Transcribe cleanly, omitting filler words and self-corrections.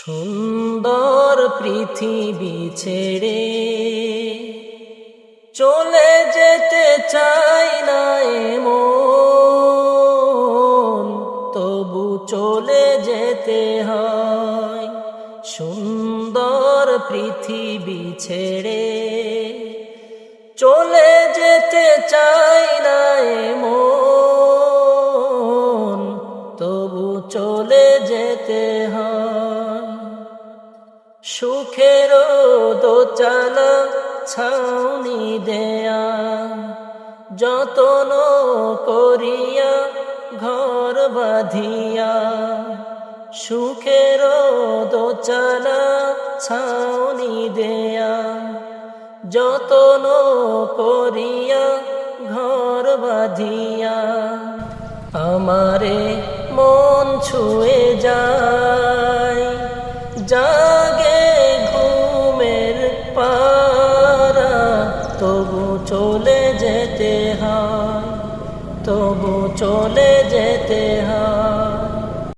সুন্দর পৃথিবী ছেড়ে চলে যেতে চাই না এমন, তবু চলে যেতে হয়। সুন্দর পৃথিবী ছেড়ে চলে যেতে চাই না এমন, তবু চলে যেতে হয়। সুখের দোচালা ছাউনি দেয়া, যতন করিয়া ঘর বাঁধিয়া। সুখের দোচালা ছাউনি দেয়া, যতন করিয়া ঘর বাঁধিয়া। আমারে মন ছুঁয়ে যায়, জাগে ঘুমের পারা, তবু চলে যেতে হয়, তবু চলে যেতে হয়।